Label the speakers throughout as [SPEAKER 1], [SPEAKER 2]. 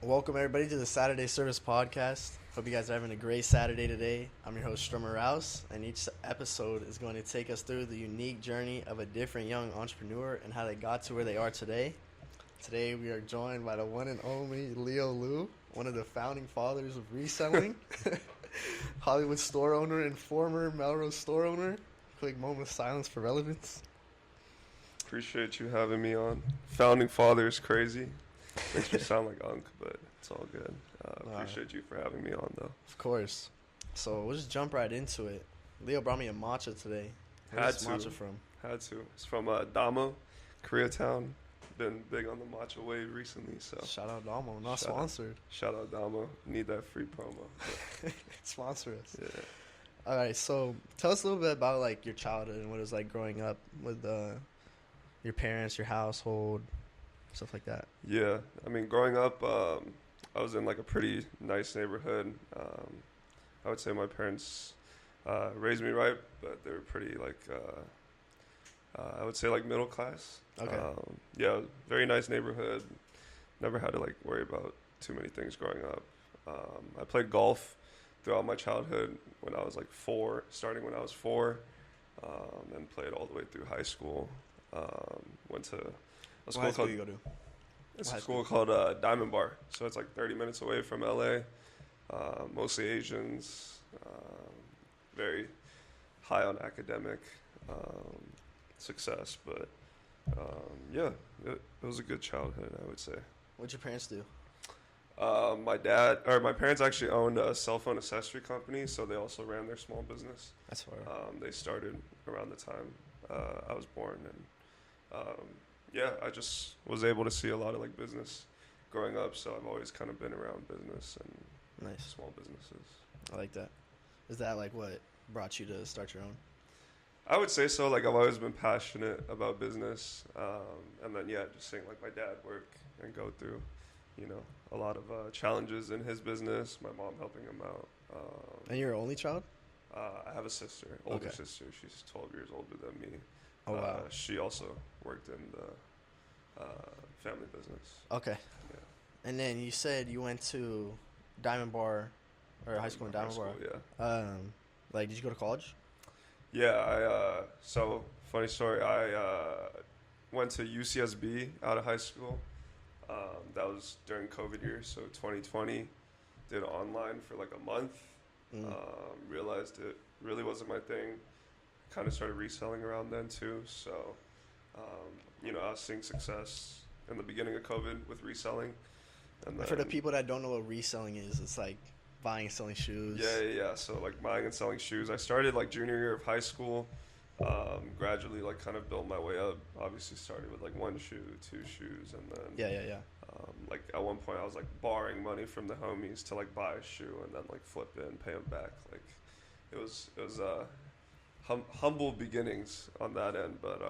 [SPEAKER 1] Welcome everybody to the Saturday Service Podcast. Hope you guys are having a great Saturday today. I'm your host Strummer Rouse, and each episode is going to take us through the unique journey of a different young entrepreneur and how they got to where they are today. Today we are joined by the one and only Leo Liu, one of the founding fathers of reselling, Hollywood store owner and former Melrose store owner. Quick moment of silence for Relevance.
[SPEAKER 2] Appreciate you having me on. Founding father is crazy. Makes me sound like Unc, but it's all good. Appreciate you for having me on, though.
[SPEAKER 1] Of course. So we'll just jump right into it. Leo brought me a matcha today.
[SPEAKER 2] Where's
[SPEAKER 1] this matcha from?
[SPEAKER 2] Had to. It's from Damo, Koreatown. Been big on the matcha wave recently, so.
[SPEAKER 1] Shout out Damo, not sponsored.
[SPEAKER 2] Shout out Damo. Need that free promo.
[SPEAKER 1] Sponsor us.
[SPEAKER 2] Yeah.
[SPEAKER 1] All right, so tell us a little bit about like your childhood and what it was like growing up with your parents, your household, stuff like that.
[SPEAKER 2] Yeah, I mean, growing up, I was in like a pretty nice neighborhood. I would say my parents raised me right, but they were pretty like, I would say like middle class.
[SPEAKER 1] Okay.
[SPEAKER 2] Yeah, very nice neighborhood. Never had to like worry about too many things growing up. I played golf throughout my childhood when I was like starting when I was 4, and played all the way through high school. Went to a school called,
[SPEAKER 1] you go to?
[SPEAKER 2] it's a school called Diamond Bar. So it's like 30 minutes away from LA. Mostly Asians. Very high on academic success. But yeah, it was a good childhood, I would say.
[SPEAKER 1] What'd your parents do?
[SPEAKER 2] My parents actually owned a cell phone accessory company, so they also ran their small business.
[SPEAKER 1] That's far.
[SPEAKER 2] They started around the time I was born, and yeah, I just was able to see a lot of like business growing up, so I've always kind of been around business and
[SPEAKER 1] Nice.
[SPEAKER 2] small businesses.
[SPEAKER 1] I like that. Is that like what brought you to start your own?
[SPEAKER 2] I would say so. Like I've always been passionate about business, and then yeah, just seeing like my dad work and go through, a lot of challenges in his business. My mom helping him out.
[SPEAKER 1] And you're an only child?
[SPEAKER 2] I have a sister, older
[SPEAKER 1] Okay.
[SPEAKER 2] sister. She's 12 years older than me.
[SPEAKER 1] Oh wow.
[SPEAKER 2] She also worked in the family business.
[SPEAKER 1] Okay.
[SPEAKER 2] Yeah.
[SPEAKER 1] And then you said you went to Diamond Bar, or high school in Diamond Bar.
[SPEAKER 2] Yeah.
[SPEAKER 1] Like, did you go to college?
[SPEAKER 2] Yeah. So funny story. I went to UCSB out of high school. That was during COVID year, so 2020. Did online for like a month. Realized it really wasn't my thing. Kind of started reselling around then too. So, I was seeing success in the beginning of COVID with reselling. And then,
[SPEAKER 1] For the people that don't know what reselling is, it's like buying and selling shoes.
[SPEAKER 2] Yeah. So like buying and selling shoes. I started like junior year of high school. Gradually like kind of built my way up. Obviously started with like 1 shoe, 2 shoes, and then
[SPEAKER 1] Yeah.
[SPEAKER 2] like at one point I was like borrowing money from the homies to like buy a shoe and then like flip it and pay them back. Like it was humble beginnings on that end, but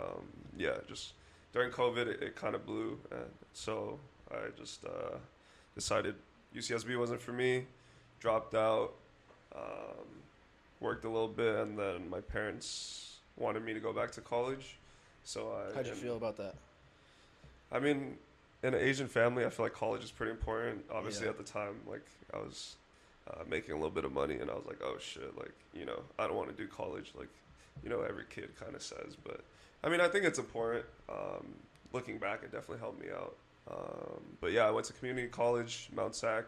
[SPEAKER 2] yeah, just during COVID it kind of blew, and so I just decided UCSB wasn't for me, dropped out, worked a little bit, and then my parents wanted me to go back to college. So
[SPEAKER 1] How'd you feel about that?
[SPEAKER 2] I mean, in an Asian family, I feel like college is pretty important. Obviously,
[SPEAKER 1] Yeah.
[SPEAKER 2] at the time, like I was making a little bit of money, and I was like, oh shit, like I don't want to do college, like every kid kind of says. But I mean, I think it's important. Looking back, it definitely helped me out. But yeah, I went to community college, Mount Sac,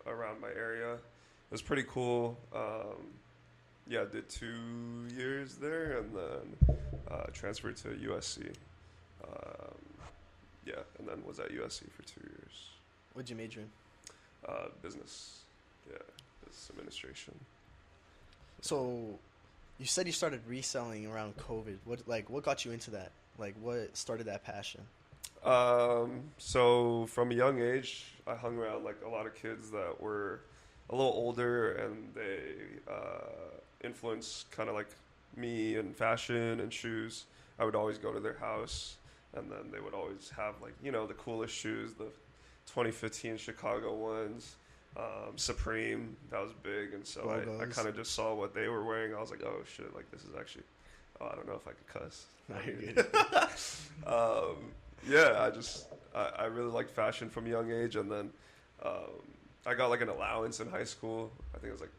[SPEAKER 2] around my area. It was pretty cool. Yeah, did 2 years there, and then transferred to USC. Yeah, and then was at USC for 2 years.
[SPEAKER 1] What'd you major in?
[SPEAKER 2] Business. Yeah, business administration.
[SPEAKER 1] So, you said you started reselling around COVID. What got you into that? Like, what started that passion?
[SPEAKER 2] So from a young age, I hung around like a lot of kids that were a little older, and they influenced kind of like me in fashion and shoes. I would always go to their house, and then they would always have like the coolest shoes, the 2015 Chicago ones, Supreme, that was big, and so I kind of just saw what they were wearing. I was like, oh shit, like this is actually, I don't know if I could cuss.
[SPEAKER 1] No, you're good.
[SPEAKER 2] Yeah, I really liked fashion from a young age, and then I got like an allowance in high school. I think it was like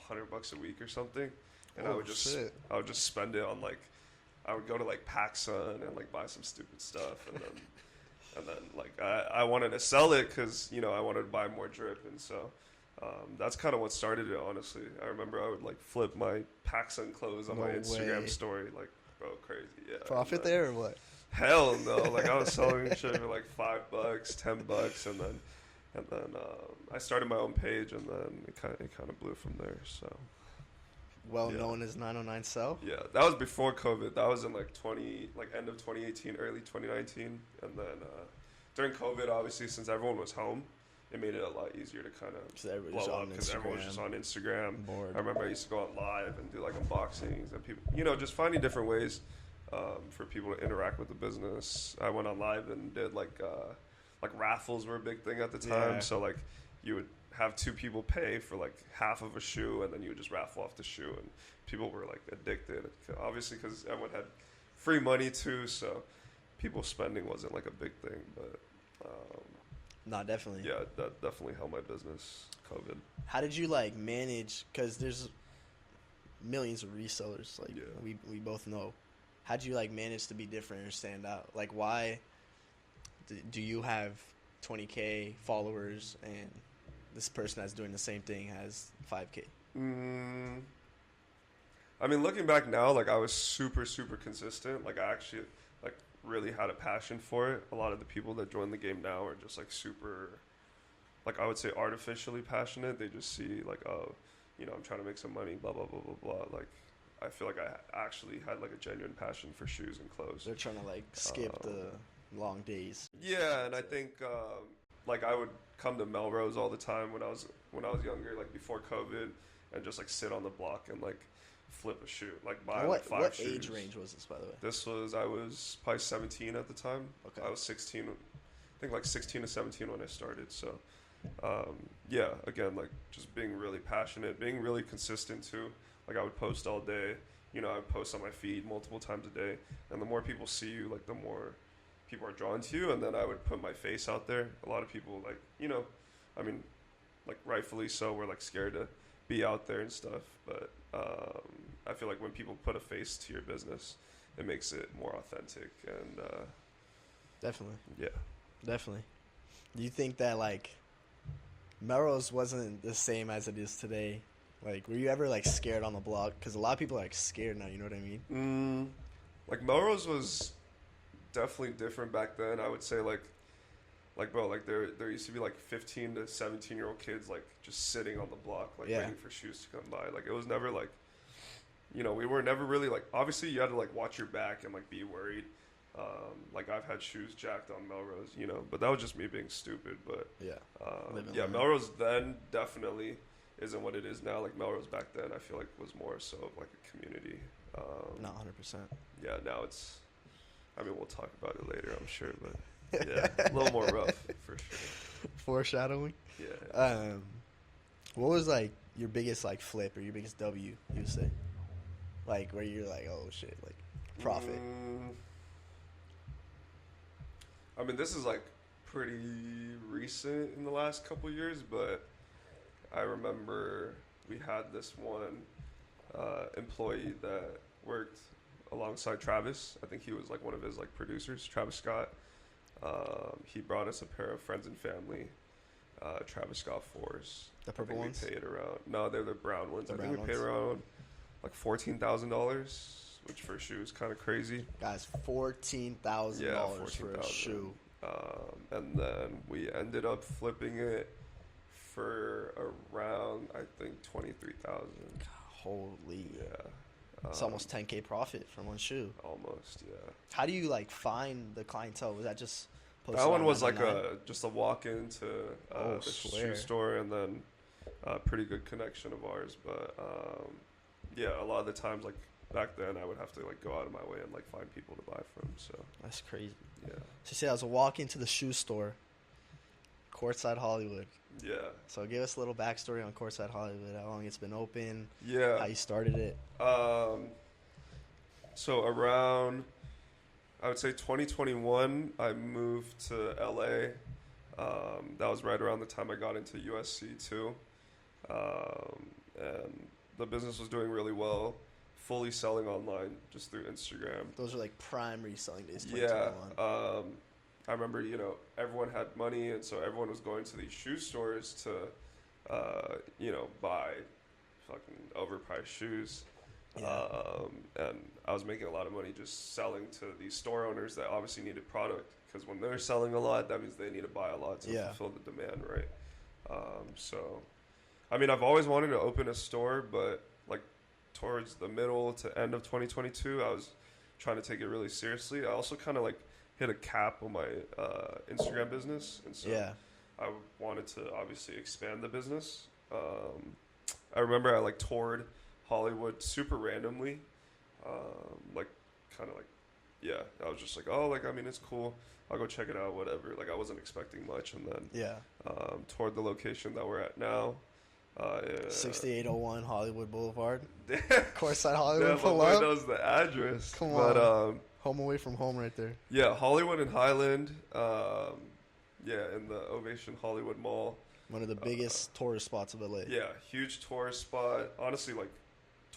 [SPEAKER 2] $100 a week or something, and
[SPEAKER 1] Oh,
[SPEAKER 2] I would just
[SPEAKER 1] shit.
[SPEAKER 2] spend it on like I would go to like PacSun and like buy some stupid stuff, and then like I wanted to sell it because I wanted to buy more drip, and so. That's kind of what started it, honestly. I remember I would like flip my PacSun clothes on my Instagram story, like, bro, crazy, yeah.
[SPEAKER 1] Profit there or what?
[SPEAKER 2] Hell no! Like I was selling shit for like $5, $10, and then I started my own page, and then it kind of blew from there. So,
[SPEAKER 1] Well known as 909 Sell.
[SPEAKER 2] yeah, that was before COVID. That was in like end of 2018, early 2019, and then during COVID, obviously, since everyone was home. It made it a lot easier to kind of blow up because everyone was just on Instagram.
[SPEAKER 1] Bored.
[SPEAKER 2] I remember I used to go on live and do like unboxings and people, just finding different ways for people to interact with the business. I went on live and did like raffles were a big thing at the time.
[SPEAKER 1] Yeah.
[SPEAKER 2] So like you would have two people pay for like half of a shoe and then you would just raffle off the shoe and people were like addicted. Obviously because everyone had free money too, so people spending wasn't like a big thing, but.
[SPEAKER 1] No, definitely.
[SPEAKER 2] Yeah, that definitely helped my business, COVID.
[SPEAKER 1] How did you like manage? Because there's millions of resellers. Like we both know. How did you like manage to be different or stand out? Like why do you have 20K followers and this person that's doing the same thing has 5K?
[SPEAKER 2] I mean, looking back now, like I was super, super consistent. Like I actually really had a passion for it. A lot of the people that join the game now are just like super, like I would say artificially passionate. They just see like, oh, I'm trying to make some money, blah, blah, blah, blah, blah. Like I feel like I actually had like a genuine passion for shoes and clothes.
[SPEAKER 1] They're trying to like skip the long days.
[SPEAKER 2] Yeah, and I think like I would come to Melrose all the time when I was younger, like before COVID, and just like sit on the block and like flip a shoe, like buy like 5 shoes.
[SPEAKER 1] What age range was this, by the way?
[SPEAKER 2] I was probably 17 at the time.
[SPEAKER 1] Okay.
[SPEAKER 2] I was 16, I think like 16 to 17 when I started. So, yeah, again, like just being really passionate, being really consistent too. Like I would post all day, I would post on my feed multiple times a day. And the more people see you, like the more people are drawn to you. And then I would put my face out there. A lot of people like, I mean, like rightfully so, we're like scared to be out there and stuff. But I feel like when people put a face to your business, it makes it more authentic and
[SPEAKER 1] definitely.
[SPEAKER 2] Yeah.
[SPEAKER 1] Definitely. Do you think that like Melrose wasn't the same as it is today? Like, were you ever like scared on the block? Because a lot of people are like scared now. You know what I mean?
[SPEAKER 2] Like Melrose was definitely different back then. I would say like bro, like there used to be like 15 to 17-year-old kids like just sitting on the block like waiting for shoes to come by. Like it was never like, we were never really like, obviously you had to like watch your back and like be worried. Like I've had shoes jacked on Melrose, but that was just me being stupid. But yeah, Melrose then definitely isn't what it is now. Like Melrose back then, I feel like was more so of like a community.
[SPEAKER 1] Not 100%.
[SPEAKER 2] Yeah, now it's. I mean, we'll talk about it later, I'm sure, but yeah, a little more rough for sure.
[SPEAKER 1] Foreshadowing.
[SPEAKER 2] Yeah.
[SPEAKER 1] What was like your biggest like flip or your biggest W? You would say, like where you're like, oh shit, like profit.
[SPEAKER 2] I mean, this is like pretty recent in the last couple years, but I remember we had this one employee that worked alongside Travis. I think he was like one of his like producers, Travis Scott. He brought us a pair of Friends and Family Travis Scott 4s.
[SPEAKER 1] The purple ones?
[SPEAKER 2] We paid around, no, they're the brown ones. I think we paid
[SPEAKER 1] ones?
[SPEAKER 2] around like $14,000, which for a shoe is kind of crazy.
[SPEAKER 1] Guys, $14,000 for a shoe.
[SPEAKER 2] And then we ended up flipping it for around, I think, 23,000.
[SPEAKER 1] Holy.
[SPEAKER 2] Yeah.
[SPEAKER 1] It's almost 10K profit from one shoe.
[SPEAKER 2] Almost, yeah.
[SPEAKER 1] How do you like find the clientele? Was that just posted
[SPEAKER 2] that one
[SPEAKER 1] on
[SPEAKER 2] was like
[SPEAKER 1] 99?
[SPEAKER 2] just a walk into the shoe store, and then a pretty good connection of ours. But yeah, a lot of the times, like back then, I would have to like go out of my way and like find people to buy from. So
[SPEAKER 1] that's crazy.
[SPEAKER 2] Yeah.
[SPEAKER 1] So you said I was a walk into the shoe store, Courtside Hollywood.
[SPEAKER 2] Yeah.
[SPEAKER 1] So give us a little backstory on Courtside Hollywood. How long it's been open?
[SPEAKER 2] Yeah.
[SPEAKER 1] How you started it?
[SPEAKER 2] So around I would say 2021, I moved to LA. That was right around the time I got into USC too. And the business was doing really well, fully selling online just through Instagram.
[SPEAKER 1] Those are like prime reselling days.
[SPEAKER 2] Yeah.
[SPEAKER 1] 2021.
[SPEAKER 2] I remember, everyone had money, and so everyone was going to these shoe stores to, buy fucking overpriced shoes.
[SPEAKER 1] Yeah.
[SPEAKER 2] And I was making a lot of money just selling to these store owners that obviously needed product, because when they're selling a lot, that means they need to buy a lot to fulfill the demand, right? I've always wanted to open a store, but like towards the middle to end of 2022, I was trying to take it really seriously. I also kind of like hit a cap on my Instagram business, and so I wanted to obviously expand the business. I remember I like toured Hollywood super randomly, I was just like, it's cool, I'll go check it out, whatever. Like, I wasn't expecting much, and then toured the location that we're at now.
[SPEAKER 1] 6801 Hollywood Boulevard. Courtside Hollywood.
[SPEAKER 2] Yeah, my boy knows the address.
[SPEAKER 1] Come on. Home away from home right there.
[SPEAKER 2] Yeah, Hollywood and Highland. In the Ovation Hollywood Mall.
[SPEAKER 1] One of the biggest tourist spots of LA.
[SPEAKER 2] Yeah, huge tourist spot. Honestly, like,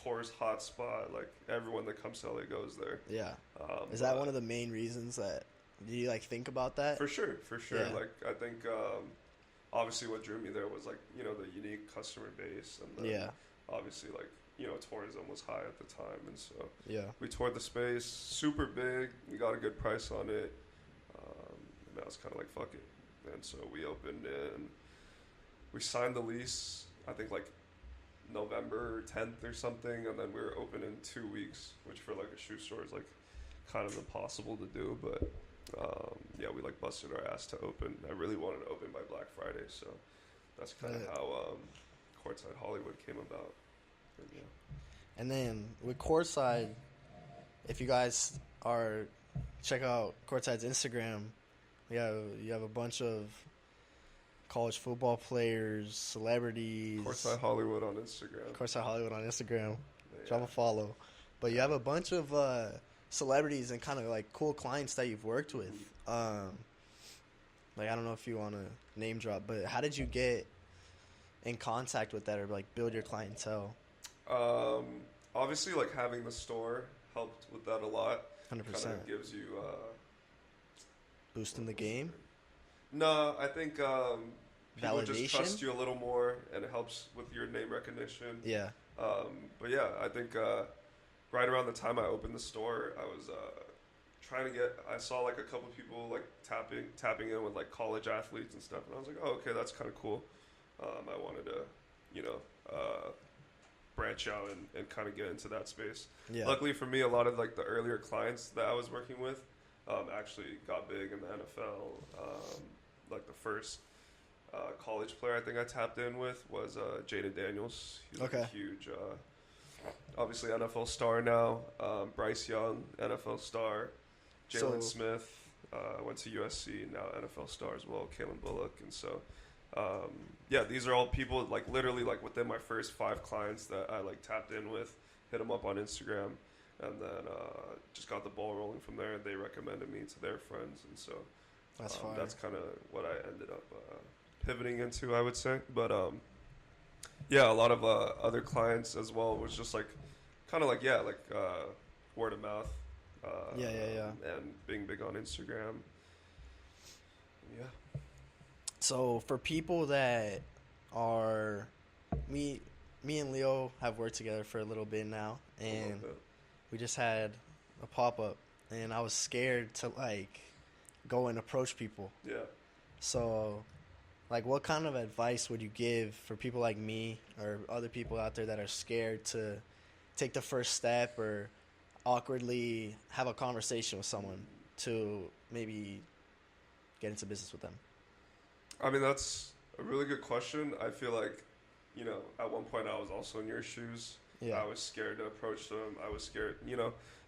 [SPEAKER 2] tourist hot spot. Like, everyone that comes to LA goes there.
[SPEAKER 1] Yeah. Is that one of the main reasons that, do you, like, think about that?
[SPEAKER 2] For sure.
[SPEAKER 1] Yeah.
[SPEAKER 2] Like, I think, obviously what drew me there was, like, the unique customer base. And then obviously, like, tourism was high at the time. And so we toured the space, super big. We got a good price on it. And I was kind of like, fuck it. And so we opened in, we signed the lease, I think, like, November 10th or something, and then we were open in 2 weeks, which for like a shoe store is like kind of impossible to do, but we like busted our ass to open. I really wanted to open by Black Friday, so that's kind of how Courtside Hollywood came about.
[SPEAKER 1] And then with Courtside, if you guys check out Courtside's Instagram, you have a bunch of college football players, celebrities.
[SPEAKER 2] Courtside Hollywood on Instagram.
[SPEAKER 1] Drop a follow. But you have a bunch of celebrities and kind of like cool clients that you've worked with. Like, I don't know if you want to name drop, but how did you get in contact with that or like build your clientele?
[SPEAKER 2] Obviously, like, having the store helped with that a lot.
[SPEAKER 1] 100%.
[SPEAKER 2] Kind of gives you
[SPEAKER 1] boost in the game.
[SPEAKER 2] No, I think people
[SPEAKER 1] Validation?
[SPEAKER 2] just trust you a little more, and it helps with your name recognition.
[SPEAKER 1] Yeah.
[SPEAKER 2] But yeah, I think right around the time I opened the store, I was I saw like a couple people like tapping in with like college athletes and stuff, and I was like, oh, okay, that's kind of cool. I wanted to, branch out and kind of get into that space.
[SPEAKER 1] Yeah.
[SPEAKER 2] Luckily for me, a lot of like the earlier clients that I was working with actually got big in the NFL. Like the first college player I think I tapped in with was Jaden Daniels. He's like a huge, obviously NFL star now. Bryce Young, NFL star. Jalen Smith went to USC, now NFL star as well. Kalen Bullock, and so these are all people like literally like within my first 5 clients that I like tapped in with, hit them up on Instagram, and then just got the ball rolling from there. And they recommended me to their friends, and so that's kind of what I ended up pivoting into, I would say. But a lot of other clients as well was just like kind of like word of mouth. And being big on Instagram. Yeah.
[SPEAKER 1] So for people that are me and Leo have worked together for a little bit now, and we just had a pop-up, and I was scared to like go and approach people.
[SPEAKER 2] Yeah.
[SPEAKER 1] So like, what kind of advice would you give for people like me or other people out there that are scared to take the first step or awkwardly have a conversation with someone to maybe get into business with them?
[SPEAKER 2] I mean, that's a really good question. I feel like, at one point I was also in your shoes. Yeah. I was scared to approach them. I was scared,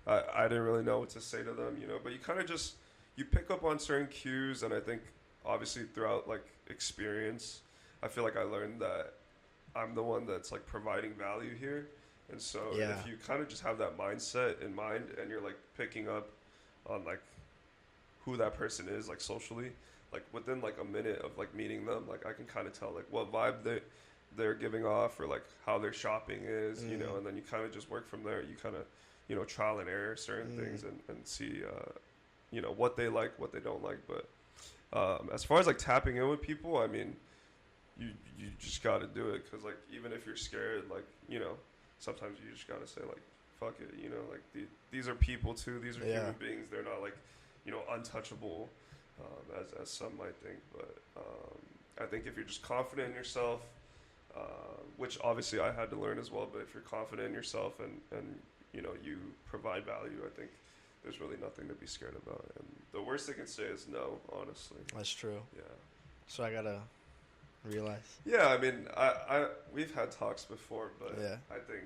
[SPEAKER 2] I didn't really know what to say to them, but you kind of just, you pick up on certain cues. And I think obviously throughout like experience, I feel like I learned that I'm the one that's like providing value here. And so if you kind of just have that mindset in mind and you're like picking up on like who that person is, like socially. Like within like a minute of like meeting them, like I can kind of tell like what vibe they're giving off, or like how their shopping is, you know, and then you kind of just work from there. You kind of, you know, trial and error certain things and see, you know, what they like, what they don't like. But as far as like tapping in with people, I mean, you just got to do it, because like even if you're scared, like, you know, sometimes you just got to say like, fuck it, you know, like these are people too. These are human beings. They're not like, you know, untouchable, as some might think. But I think if you're just confident in yourself, which obviously I had to learn as well, but if you're confident in yourself and you know, you provide value, I think there's really nothing to be scared about. And the worst they can say is no, honestly.
[SPEAKER 1] That's true.
[SPEAKER 2] Yeah.
[SPEAKER 1] So I gotta realize.
[SPEAKER 2] Yeah, I mean, I we've had talks before, but
[SPEAKER 1] Yeah.
[SPEAKER 2] I think,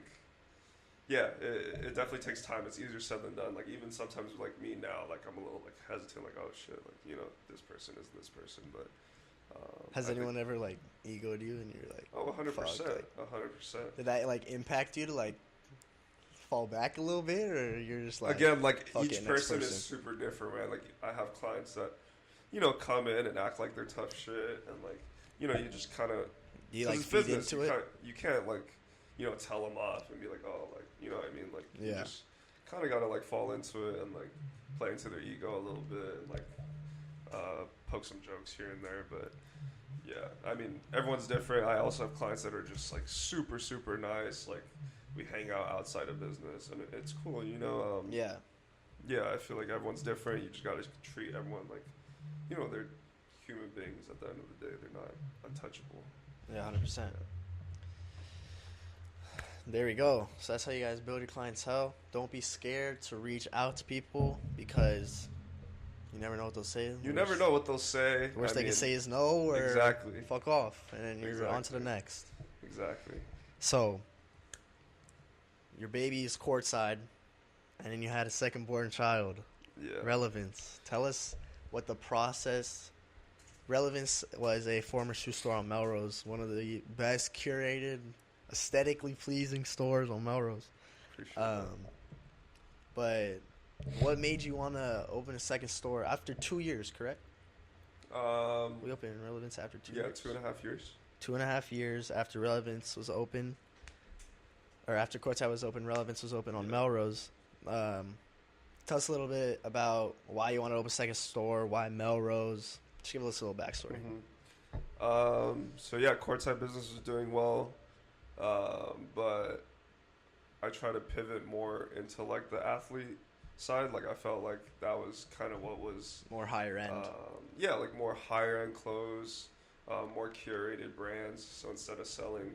[SPEAKER 2] yeah, it definitely takes time. It's easier said than done. Like even sometimes like me now, like I'm a little like hesitant, like, oh shit, like, you know, this person is this person, but.
[SPEAKER 1] Has anyone ever like egoed you and you're like,
[SPEAKER 2] oh, 100%,
[SPEAKER 1] like,
[SPEAKER 2] 100%.
[SPEAKER 1] did that like impact you to like fall back a little bit, or you're just like,
[SPEAKER 2] again, like
[SPEAKER 1] fuck
[SPEAKER 2] each
[SPEAKER 1] it, next
[SPEAKER 2] person is super different, man. Like I have clients that, you know, come in and act like they're tough shit, and like, you know, you just kind of,
[SPEAKER 1] Do you like
[SPEAKER 2] it's
[SPEAKER 1] feed
[SPEAKER 2] business,
[SPEAKER 1] into it?
[SPEAKER 2] you can't like, you know, tell them off and be like, oh, like, you know what I mean? Like, you
[SPEAKER 1] Yeah.
[SPEAKER 2] just kind of gotta like fall into it and like play into their ego a little bit, and like poke some jokes here and there. But yeah, I mean, everyone's different. I also have clients that are just like super, super nice. Like we hang out outside of business, and it's cool, you know.
[SPEAKER 1] Yeah.
[SPEAKER 2] Yeah, I feel like everyone's different. You just gotta treat everyone like, you know, they're human beings. At the end of the day, they're not untouchable.
[SPEAKER 1] Yeah, 100%. There we go. So that's how you guys build your clientele. Don't be scared to reach out to people, because you never know what they'll say.
[SPEAKER 2] You never know what they'll say.
[SPEAKER 1] The worst they
[SPEAKER 2] mean,
[SPEAKER 1] can say is no, or
[SPEAKER 2] exactly.
[SPEAKER 1] fuck off, and then you're on to the next.
[SPEAKER 2] Exactly.
[SPEAKER 1] So, your baby is courtside, and then you had a second-born child.
[SPEAKER 2] Yeah.
[SPEAKER 1] Relevance. Tell us what the process. Relevance was a former shoe store on Melrose, one of the best curated, aesthetically pleasing stores on Melrose.
[SPEAKER 2] Appreciate that.
[SPEAKER 1] But what made you want to open a second store after 2 years, correct? We opened Relevance after 2 years.
[SPEAKER 2] Yeah, 2.5 years.
[SPEAKER 1] 2.5 years after Relevance was open, or after Courtside was open, Relevance was open on Melrose. Tell us a little bit about why you want to open a second store, why Melrose. Just give us a little backstory.
[SPEAKER 2] So yeah, Courtside business was doing well, but I try to pivot more into like the athlete side. Like I felt like that was kind of what was
[SPEAKER 1] More higher end.
[SPEAKER 2] yeah, like more higher end clothes, more curated brands. So instead of selling,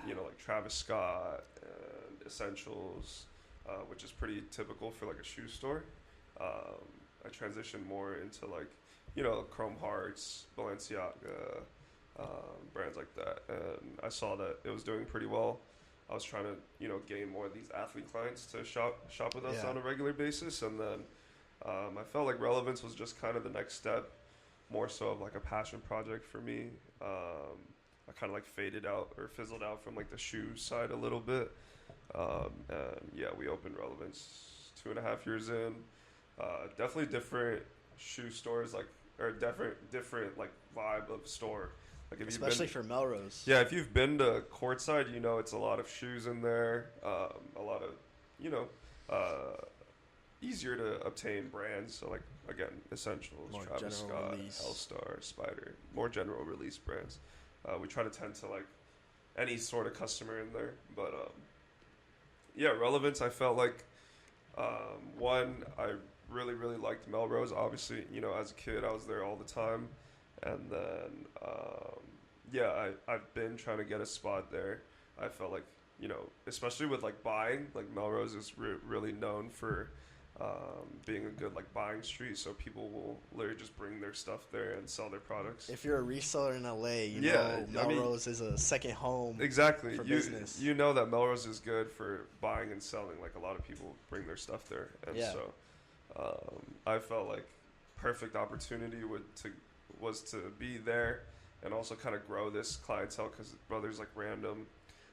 [SPEAKER 2] you know, like Travis Scott and essentials, which is pretty typical for like a shoe store, I transitioned more into like, you know, Chrome Hearts, Balenciaga, brands like that. And I saw that it was doing pretty well. I was trying to, you know, gain more of these athlete clients to shop with us on a regular basis. And then I felt like Relevance was just kind of the next step, more so of like a passion project for me. I kind of like faded out or fizzled out from like the shoe side a little bit. And yeah, we opened Relevance 2.5 years in. Definitely different shoe stores, like, or different like vibe of store. Like if
[SPEAKER 1] Especially
[SPEAKER 2] you've been,
[SPEAKER 1] for Melrose.
[SPEAKER 2] yeah, if you've been to Courtside, you know it's a lot of shoes in there, a lot of, you know, easier to obtain brands. So like again, essentials,
[SPEAKER 1] More
[SPEAKER 2] Travis Scott,
[SPEAKER 1] release.
[SPEAKER 2] Hellstar, Spider, more general release brands. We try to tend to like any sort of customer in there, but yeah, Relevance. I felt like one, I really liked Melrose. Obviously, you know, as a kid, I was there all the time. And then, yeah, I've been trying to get a spot there. I felt like, you know, especially with, like, buying, like, Melrose is really known for being a good, like, buying street. So people will literally just bring their stuff there and sell their products.
[SPEAKER 1] If you're a reseller in LA, you know Melrose is a second home.
[SPEAKER 2] Exactly.
[SPEAKER 1] For business.
[SPEAKER 2] You know that Melrose is good for buying and selling. Like, a lot of people bring their stuff there. And so I felt like perfect opportunity was to be there and also kind of grow this clientele, because brothers like random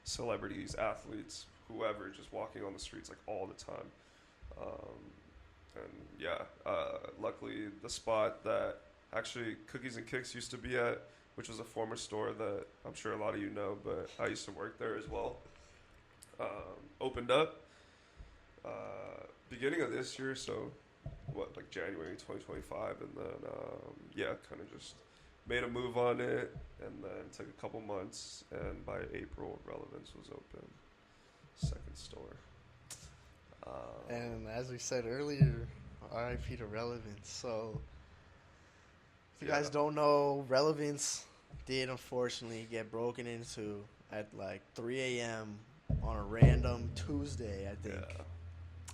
[SPEAKER 2] celebrities, athletes, whoever, just walking on the streets like all the time. And yeah, luckily the spot that actually Cookies and Kicks used to be at, which was a former store that I'm sure a lot of you know, but I used to work there as well, opened up beginning of this year, so what, like January 2025, and then yeah, kind of just made a move on it, and then took a couple months, and by April, Relevance was open, second store.
[SPEAKER 1] And as we said earlier, RIP to Relevance. So, if you guys don't know, Relevance did unfortunately get broken into at like 3 a.m. on a random Tuesday, I think.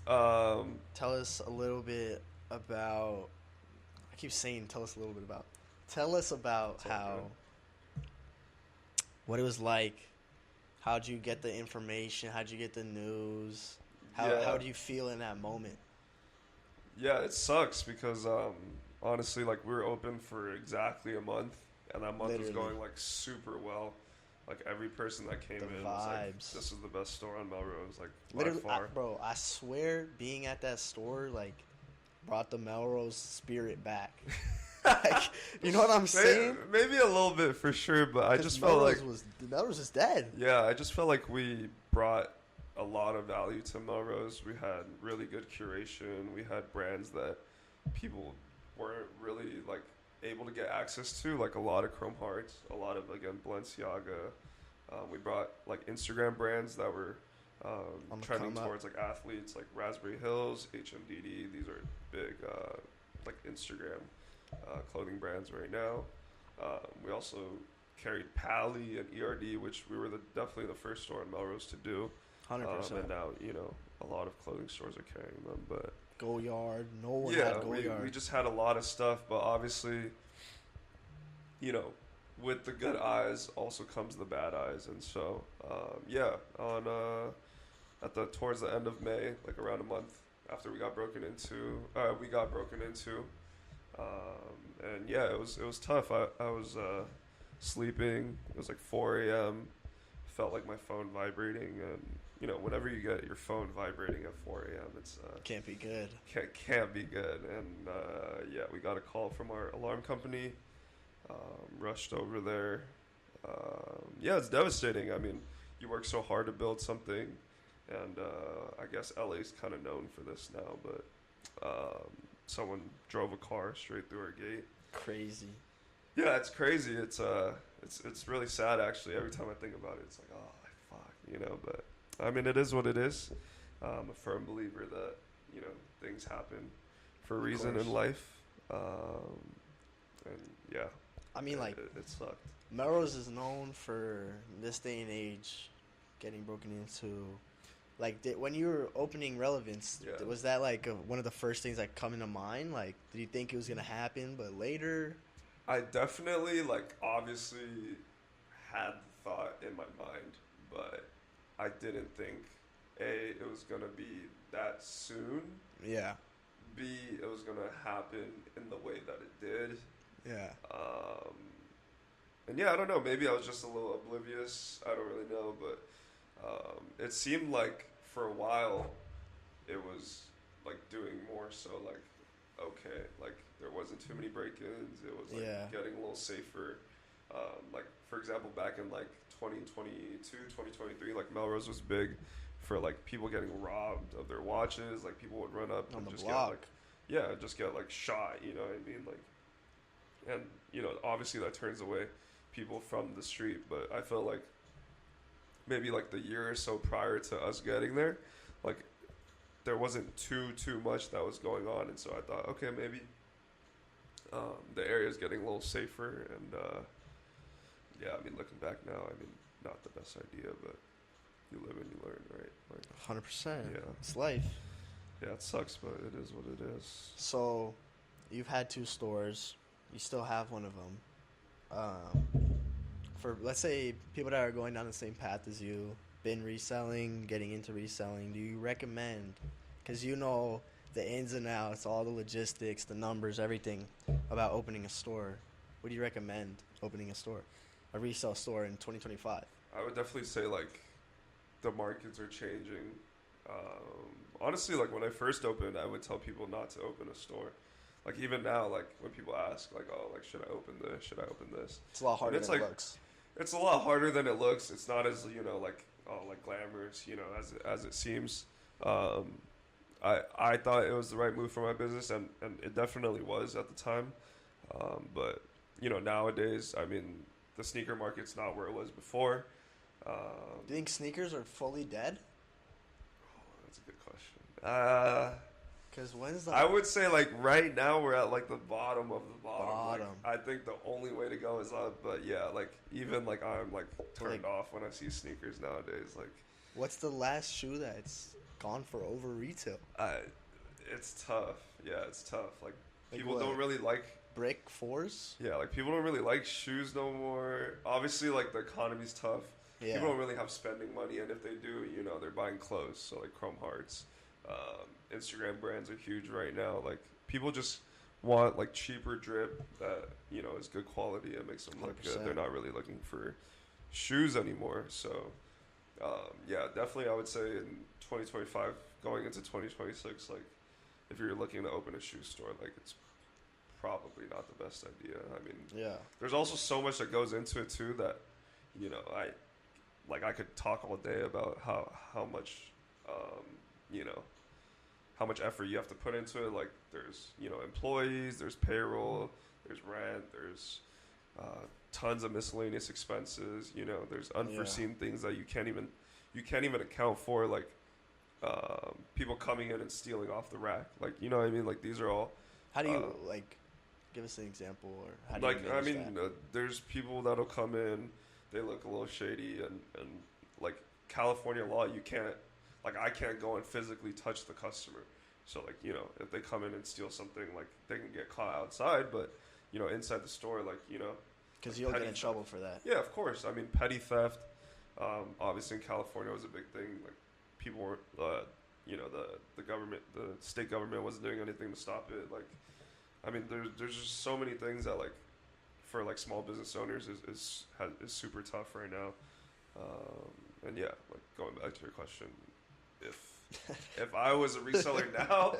[SPEAKER 2] Yeah.
[SPEAKER 1] Tell us a little bit about. I keep saying, tell us a little bit about. Tell us about how. What it was like. How'd you get the information? How'd you get the news? How do you feel in that moment?
[SPEAKER 2] Yeah, it sucks because honestly, like, we were open for exactly a month, and that month was going like super well. Like, every person that came in was like, "This is the best store on Melrose." Like,
[SPEAKER 1] literally,
[SPEAKER 2] by far.
[SPEAKER 1] bro, I swear, being at that store like brought the Melrose spirit back. Like, you know what I'm saying?
[SPEAKER 2] Maybe a little bit for sure, but I just felt like
[SPEAKER 1] Melrose was dead.
[SPEAKER 2] Yeah, I just felt like we brought a lot of value to Melrose. We had really good curation. We had brands that people weren't really like able to get access to, like a lot of Chrome Hearts, a lot of, again, Balenciaga. We brought like Instagram brands that were trending towards like athletes, like Raspberry Hills, HMDD. These are big like Instagram clothing brands right now. We also carried Pally and ERD, which we were definitely the first store in Melrose to do.
[SPEAKER 1] 100%.
[SPEAKER 2] And now, a lot of clothing stores are carrying them, but
[SPEAKER 1] Go Yard, no one had Go Yard.
[SPEAKER 2] We just had a lot of stuff, but obviously, with the good eyes also comes the bad eyes, and so towards the end of May, like around a month after we got broken into, and yeah, it was tough. I was sleeping. It was like 4 a.m. Felt like my phone vibrating, and whenever you get your phone vibrating at 4 a.m., it's
[SPEAKER 1] can't be good.
[SPEAKER 2] Can't be good. And we got a call from our alarm company. Rushed over there. It's devastating. I mean, you work so hard to build something, and I guess LA's kind of known for this now, but someone drove a car straight through our gate.
[SPEAKER 1] Crazy.
[SPEAKER 2] Yeah, it's crazy. It's really sad, actually. Every time I think about it, it's like, oh, fuck, but I mean, it is what it is. I'm a firm believer that, things happen for a reason in life. And yeah.
[SPEAKER 1] I mean, like,
[SPEAKER 2] it sucked.
[SPEAKER 1] Melrose is known for this day and age getting broken into. Like, when you were opening Relevance, was that like one of the first things that come into mind? Like, did you think it was gonna happen, but later?
[SPEAKER 2] I definitely, like, obviously had the thought in my mind, but I didn't think A, it was gonna be that soon.
[SPEAKER 1] Yeah.
[SPEAKER 2] B, it was gonna happen in the way that it did.
[SPEAKER 1] Yeah.
[SPEAKER 2] And yeah, I don't know. Maybe I was just a little oblivious. I don't really know, but it seemed like for a while it was like doing more so like okay, like there wasn't too many break-ins. It was like getting a little safer. Like for example, back in like 2022, 2023, like Melrose was big for like people getting robbed of their watches. Like people would run up and just get like shot. You know what I mean? Like, and obviously that turns away people from the street. But I felt like maybe like the year or so prior to us getting there, like there wasn't too much that was going on, and so I thought, okay, maybe the area is getting a little safer. And I mean, looking back now, I mean, not the best idea, but you live and you learn, right? Like,
[SPEAKER 1] 100%. Yeah, it's life.
[SPEAKER 2] Yeah, it sucks, but it is what it is.
[SPEAKER 1] So, you've had 2 stores. You still have one of them. For, let's say, people that are going down the same path as you, been reselling, getting into reselling, do you recommend, because you know the ins and outs, all the logistics, the numbers, everything about opening a store, what do you recommend opening a resale store in 2025?
[SPEAKER 2] I would definitely say, like, the markets are changing Honestly, like when I first opened, I would tell people not to open a store. Like even now, like when people ask, like, oh, like should I open this? Should I open this?
[SPEAKER 1] It's a lot harder
[SPEAKER 2] it's
[SPEAKER 1] than
[SPEAKER 2] like,
[SPEAKER 1] it looks.
[SPEAKER 2] It's a lot harder than it looks. It's not as like like glamorous, as it seems. I thought it was the right move for my business, and it definitely was at the time. But nowadays, I mean, the sneaker market's not where it was before.
[SPEAKER 1] Do you think sneakers are fully dead?
[SPEAKER 2] That's a good question.
[SPEAKER 1] Because when's the...
[SPEAKER 2] I would say like right now we're at like the bottom of the bottom.
[SPEAKER 1] Bottom.
[SPEAKER 2] Like, I think the only way to go is up. But yeah, like even like I'm like turned off when I see sneakers nowadays. Like,
[SPEAKER 1] what's the last shoe that's gone for over retail?
[SPEAKER 2] It's tough. Yeah, it's tough. Like people
[SPEAKER 1] what?
[SPEAKER 2] don't really like
[SPEAKER 1] Brick 4s?
[SPEAKER 2] Yeah, like people don't really like shoes no more. Obviously, like the economy's tough.
[SPEAKER 1] Yeah.
[SPEAKER 2] People don't really have spending money, and if they do, they're buying clothes. So like Chrome Hearts, Instagram brands are huge right now. Like people just want like cheaper drip that is good quality and makes them look good.
[SPEAKER 1] 100%.
[SPEAKER 2] They're not really looking for shoes anymore. So yeah, definitely I would say in 2025 going into 2026, like if you're looking to open a shoe store, like it's probably not the best idea. I mean,
[SPEAKER 1] yeah,
[SPEAKER 2] there's also so much that goes into it too that I could talk all day about how much how much effort you have to put into it. Like there's employees, there's payroll, there's rent, there's tons of miscellaneous expenses. There's unforeseen things that you can't even account for, like people coming in and stealing off the rack. Like what I mean? Like these are all.
[SPEAKER 1] How do you give us an example, or how do you manage that?
[SPEAKER 2] There's people that'll come in, they look a little shady, and like California law, you can't, like I can't go and physically touch the customer. So like if they come in and steal something, like they can get caught outside, but inside the store, like
[SPEAKER 1] because
[SPEAKER 2] like
[SPEAKER 1] you'll get in trouble for that.
[SPEAKER 2] Yeah, of course. I mean, petty theft, obviously in California was a big thing. Like people weren't, the government, the state government wasn't doing anything to stop it. Like, I mean, there's just so many things that like for like small business owners is super tough right now. And yeah, like going back to your question, if I was a reseller now,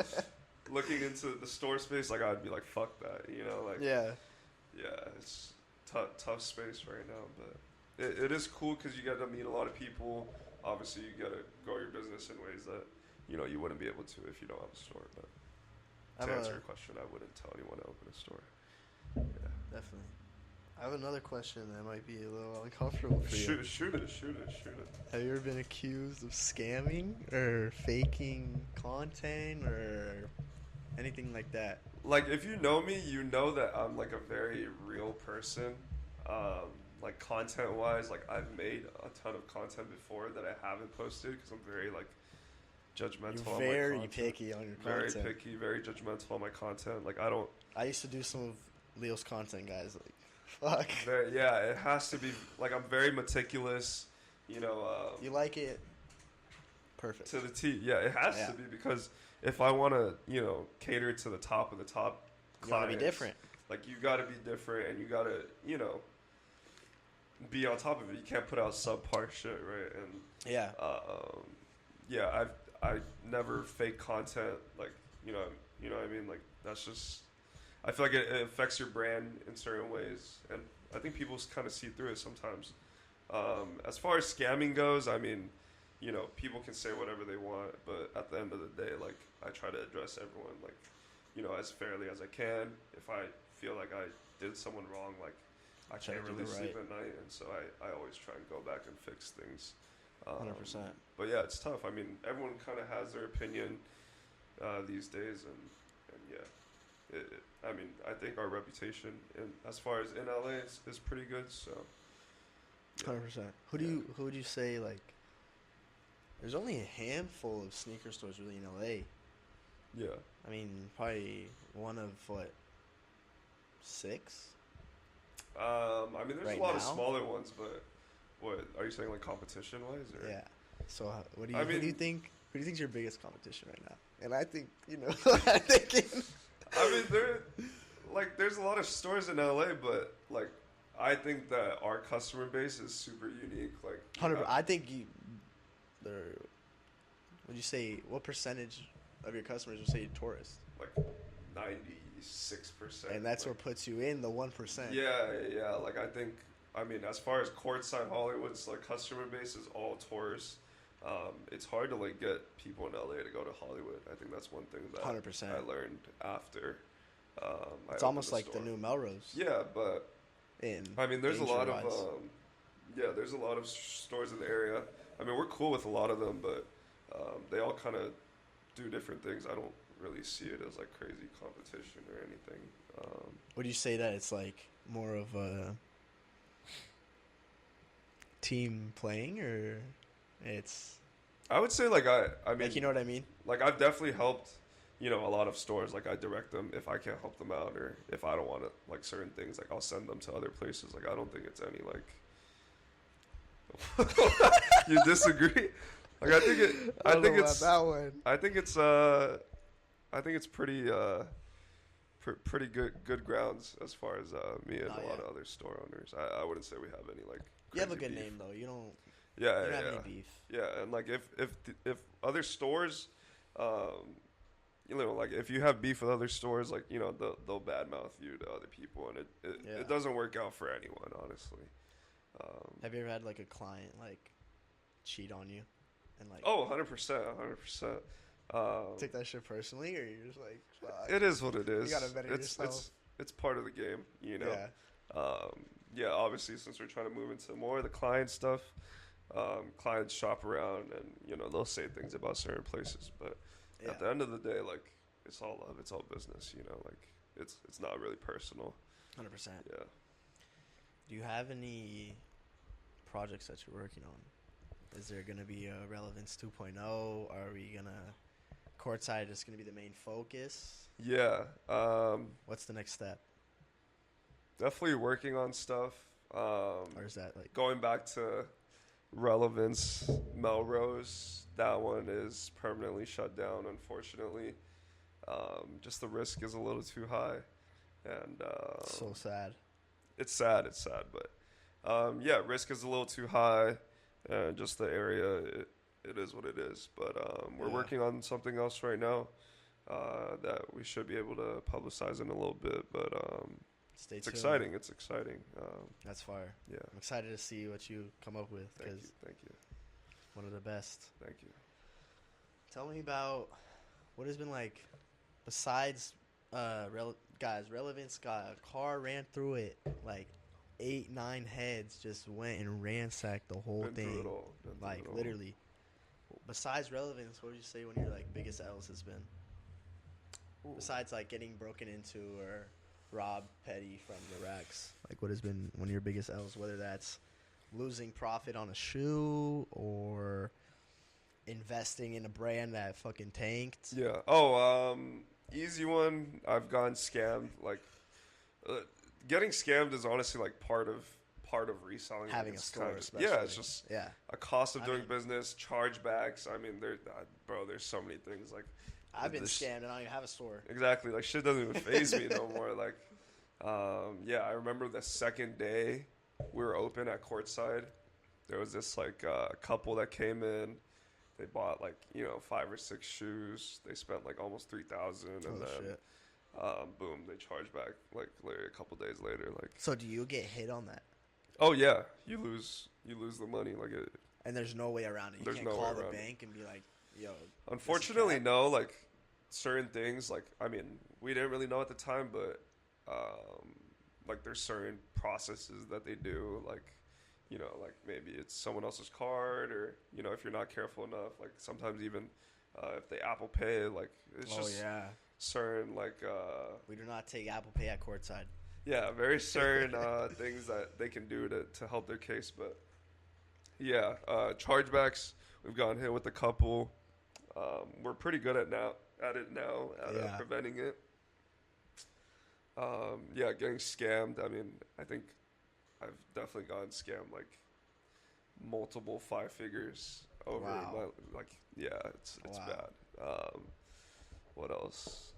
[SPEAKER 2] looking into the store space, like I'd be like, fuck that, like
[SPEAKER 1] yeah,
[SPEAKER 2] it's tough space right now, but it is cool because you get to meet a lot of people. Obviously, you got to grow your business in ways that you wouldn't be able to if you don't have a store. But to answer your question, I wouldn't tell anyone to open a store. Yeah,
[SPEAKER 1] definitely. I have another question that might be a little uncomfortable for you.
[SPEAKER 2] Shoot it.
[SPEAKER 1] Have you ever been accused of scamming or faking content or anything like that?
[SPEAKER 2] Like, if you know me, you know that I'm like a very real person. Like content-wise, like I've made a ton of content before that I haven't posted because I'm very like judgmental.
[SPEAKER 1] You're very picky on your content.
[SPEAKER 2] Very picky, very judgmental on my content. Like
[SPEAKER 1] I used to do some of Leo's content, guys. Like, fuck.
[SPEAKER 2] Yeah, it has to be. Like I'm very meticulous. You
[SPEAKER 1] like it perfect
[SPEAKER 2] to the T. Yeah, it has to be because if I want to, cater to the top of the top,
[SPEAKER 1] you got to be different. Like
[SPEAKER 2] you got to be different, and you got to, be on top of it. You can't put out subpar shit, right? And I never fake content. Like you know what I mean. Like that's just. I feel like it affects your brand in certain ways, and I think people kind of see through it sometimes. As far as scamming goes, I mean, people can say whatever they want, but at the end of the day, like I try to address everyone, like as fairly as I can. If I feel like I did someone wrong, like I can't really sleep at night, and so I always try and go back and fix things.
[SPEAKER 1] 100%.
[SPEAKER 2] But yeah, it's tough. I mean, everyone kind of has their opinion these days, and yeah, I mean, I think our reputation, as far as in LA, is pretty good. So,
[SPEAKER 1] 100%. Who would you say, like? There's only a handful of sneaker stores really in LA.
[SPEAKER 2] Yeah.
[SPEAKER 1] I mean, probably one of what, 6?
[SPEAKER 2] I mean, there's
[SPEAKER 1] right
[SPEAKER 2] a lot
[SPEAKER 1] now?
[SPEAKER 2] of smaller ones, but what are you saying, like competition wise? Or?
[SPEAKER 1] Yeah. So what do
[SPEAKER 2] I
[SPEAKER 1] you
[SPEAKER 2] mean,
[SPEAKER 1] who do you think? Who do you think's your biggest competition right now? And I think what I'm thinking.
[SPEAKER 2] I mean, there's a lot of stores in LA, but like I think that our customer base is super unique. Like
[SPEAKER 1] 100%. I think they're Would you say what percentage of your customers would say tourists?
[SPEAKER 2] Like 96%.
[SPEAKER 1] And that's
[SPEAKER 2] like,
[SPEAKER 1] what puts you in the 1%.
[SPEAKER 2] Yeah. Like I mean, as far as Courtside Hollywood's like customer base is all tourists. It's hard to like get people in LA to go to Hollywood. I think that's one thing that
[SPEAKER 1] 100%.
[SPEAKER 2] I learned after.
[SPEAKER 1] It's almost like the new Melrose.
[SPEAKER 2] Yeah, but I mean, there's a lot of there's a lot of stores in the area. I mean, we're cool with a lot of them, but they all kind of do different things. I don't really see it as like crazy competition or anything.
[SPEAKER 1] Would you say that it's like more of a team playing, or it's?
[SPEAKER 2] I would say like I mean,
[SPEAKER 1] like, you know what I mean?
[SPEAKER 2] Like I've definitely helped, a lot of stores. Like I direct them if I can't help them out, or if I don't want to like certain things, like I'll send them to other places. Like I don't think it's any like. You disagree? Like I think it's pretty pretty good grounds as far as me and a lot of other store owners. I wouldn't say we have any like.
[SPEAKER 1] You have a good
[SPEAKER 2] beef.
[SPEAKER 1] name though. You don't.
[SPEAKER 2] Yeah,
[SPEAKER 1] you don't have any beef.
[SPEAKER 2] Yeah, and like if other stores, like if you have beef with other stores, like they'll badmouth you to other people, and it doesn't work out for anyone, honestly.
[SPEAKER 1] Have you ever had like a client like cheat on you, and like?
[SPEAKER 2] Oh, 100%.
[SPEAKER 1] Take that shit personally, or you're just like, fuck.
[SPEAKER 2] It is what it is.
[SPEAKER 1] You gotta better yourself.
[SPEAKER 2] It's part of the game,
[SPEAKER 1] Yeah.
[SPEAKER 2] Obviously, since we're trying to move into more of the client stuff, clients shop around and they'll say things about certain places, but at the end of the day, like it's all love, it's all business. Like it's not really personal.
[SPEAKER 1] 100%.
[SPEAKER 2] Yeah.
[SPEAKER 1] Do you have any projects that you're working on? Is there gonna be a Relevance 2.0? Are we gonna Courtside is gonna be the main focus?
[SPEAKER 2] Yeah.
[SPEAKER 1] What's the next step?
[SPEAKER 2] Definitely working on stuff.
[SPEAKER 1] Or is that like
[SPEAKER 2] going back to Relevance, Melrose? That one is permanently shut down, unfortunately. Just the risk is a little too high, and
[SPEAKER 1] so sad.
[SPEAKER 2] It's sad, but risk is a little too high, and just the area, it is what it is. But we're working on something else right now that we should be able to publicize in a little bit. But
[SPEAKER 1] Stay
[SPEAKER 2] it's
[SPEAKER 1] tuned.
[SPEAKER 2] exciting. It's exciting.
[SPEAKER 1] That's fire.
[SPEAKER 2] Yeah,
[SPEAKER 1] I'm excited to see what you come up with.
[SPEAKER 2] Thank you.
[SPEAKER 1] One of the best.
[SPEAKER 2] Thank you.
[SPEAKER 1] Tell me about what has been like, besides Relevance got a car, ran through it, like 8-9 heads just went and ransacked the whole
[SPEAKER 2] Been
[SPEAKER 1] thing.
[SPEAKER 2] through it all.
[SPEAKER 1] Like literally. Besides Relevance, what would you say one of your like biggest L's has been? Ooh. Besides like getting broken into or robbed petty from the racks, like what has been one of your biggest L's? Whether that's losing profit on a shoe or investing in a brand that fucking tanked.
[SPEAKER 2] Yeah. Oh, easy one. I've gotten scammed. Like, getting scammed is honestly like part of reselling.
[SPEAKER 1] Having
[SPEAKER 2] like,
[SPEAKER 1] a store,
[SPEAKER 2] especially. Yeah, it's just a cost of doing business, chargebacks. I mean, there's so many things. Like,
[SPEAKER 1] I've been scammed and I don't even have a store.
[SPEAKER 2] Exactly. Like, shit doesn't even faze me no more. Like, I remember the second day we were open at Courtside, there was this like couple that came in. They bought like 5 or 6 shoes. They spent like almost $3,000, and then boom, they charged back like literally a couple days later. Like,
[SPEAKER 1] so do you get hit on that?
[SPEAKER 2] Oh yeah, you lose the money. Like it.
[SPEAKER 1] And there's no way around it. You can't call the bank and be like, "Yo."
[SPEAKER 2] Unfortunately, no. Like certain things. Like I mean, we didn't really know at the time, but like there's certain processes that they do. Like like maybe it's someone else's card, or if you're not careful enough. Like sometimes even if they Apple Pay, like it's certain like.
[SPEAKER 1] We do not take Apple Pay at Courtside.
[SPEAKER 2] Yeah, very certain things that they can do to help their case. But yeah, chargebacks, we've gotten hit with a couple. We're pretty good at it now, preventing it. Getting scammed. I mean, I think I've definitely gotten scammed like multiple 5 figures over.
[SPEAKER 1] Wow.
[SPEAKER 2] It's bad. What else?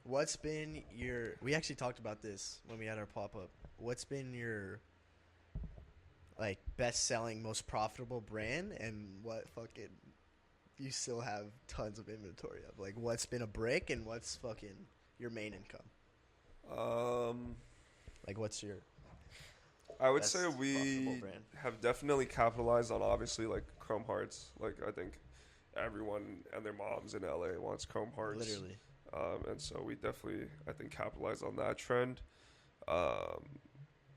[SPEAKER 1] What's been your... We actually talked about this when we had our pop-up. What's been your, like, best-selling, most profitable brand, and what fucking you still have tons of inventory of? Like, what's been a brick and what's fucking your main income? Like, what's your
[SPEAKER 2] I would
[SPEAKER 1] best
[SPEAKER 2] say
[SPEAKER 1] profitable
[SPEAKER 2] we
[SPEAKER 1] brand?
[SPEAKER 2] have definitely capitalized on obviously like Chrome Hearts. Like I think everyone and their moms in LA wants Chrome Hearts.
[SPEAKER 1] Literally.
[SPEAKER 2] And so we definitely I think capitalize on that trend.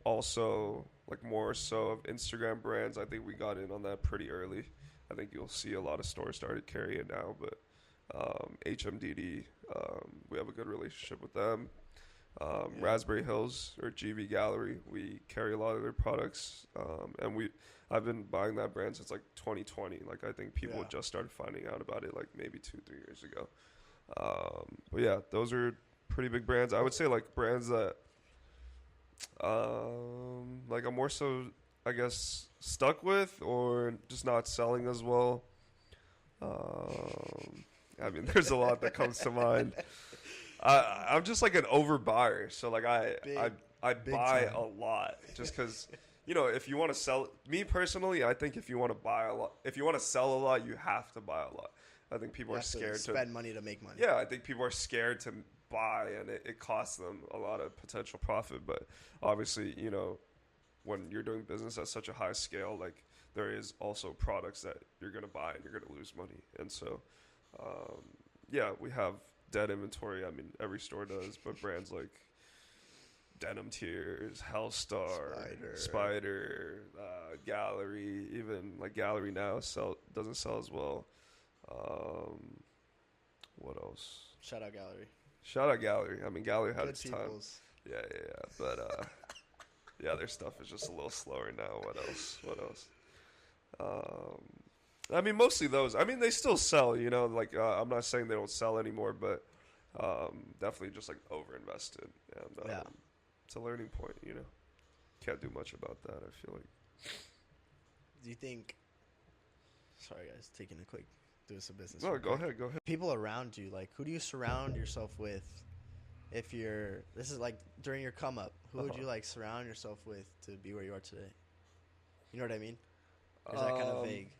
[SPEAKER 2] Also, like more so of Instagram brands, I think we got in on that pretty early. I think you'll see a lot of stores started carrying it now, but HMDD, we have a good relationship with them. Raspberry Hills or GV Gallery, we carry a lot of their products, and I've been buying that brand since like 2020. Like I think people just started finding out about it like maybe 2-3 years ago. But yeah, those are pretty big brands. I would say like brands that like I'm more so I guess stuck with or just not selling as well. I mean, there's a lot that comes to mind. I'm just like an overbuyer, so like I buy
[SPEAKER 1] time.
[SPEAKER 2] a lot just because if you want to sell. Me personally, I think if you want to buy a lot, if you want to sell a lot, you have to buy a lot. I think people are scared to
[SPEAKER 1] spend money to make money.
[SPEAKER 2] Yeah, I think people are scared to buy, and it costs them a lot of potential profit. But obviously, when you're doing business at such a high scale, like there is also products that you're gonna buy and you're gonna lose money, and so yeah, we have dead inventory. I mean, every store does, but brands like Denim Tears, Hellstar, Spider, Gallery, even like Gallery now doesn't sell as well. What else?
[SPEAKER 1] Shout out Gallery.
[SPEAKER 2] Shout out Gallery. I mean, Gallery had
[SPEAKER 1] Good
[SPEAKER 2] its
[SPEAKER 1] peoples.
[SPEAKER 2] time. Yeah. But yeah, their stuff is just a little slower now. What else? I mean, mostly those. I mean, they still sell. Like I'm not saying they don't sell anymore, but definitely just like overinvested, and it's a learning point. Can't do much about that. I feel like.
[SPEAKER 1] Do you think? Sorry, guys, taking a quick do some business.
[SPEAKER 2] No, go ahead.
[SPEAKER 1] People around you, like, who do you surround yourself with? If this is like during your come up, who would you like surround yourself with to be where you are today? You know what I mean? Or is that kind of vague?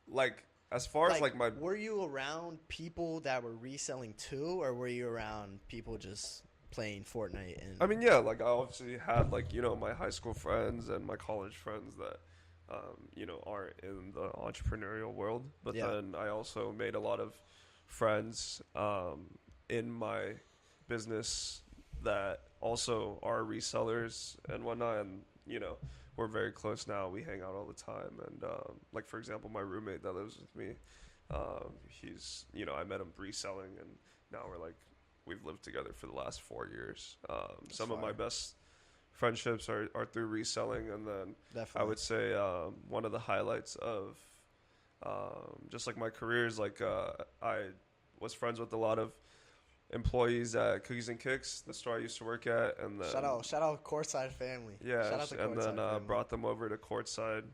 [SPEAKER 2] Like as far as like my,
[SPEAKER 1] were you around people that were reselling too, or were you around people just playing Fortnite? And
[SPEAKER 2] I mean, yeah, like I obviously had like my high school friends and my college friends that aren't in the entrepreneurial world, but then I also made a lot of friends in my business that also are resellers and whatnot, and we're very close now. We hang out all the time, and like for example, my roommate that lives with me, he's I met him reselling, and now we've lived together for the last 4 years. Some of my best friendships are through reselling, and then I would say one of the highlights of just like my career is like I was friends with a lot of employees at Cookies and Kicks, the store I used to work at, and then
[SPEAKER 1] shout out Courtside family.
[SPEAKER 2] Yeah,
[SPEAKER 1] shout out to
[SPEAKER 2] and then
[SPEAKER 1] family.
[SPEAKER 2] brought them over to Courtside.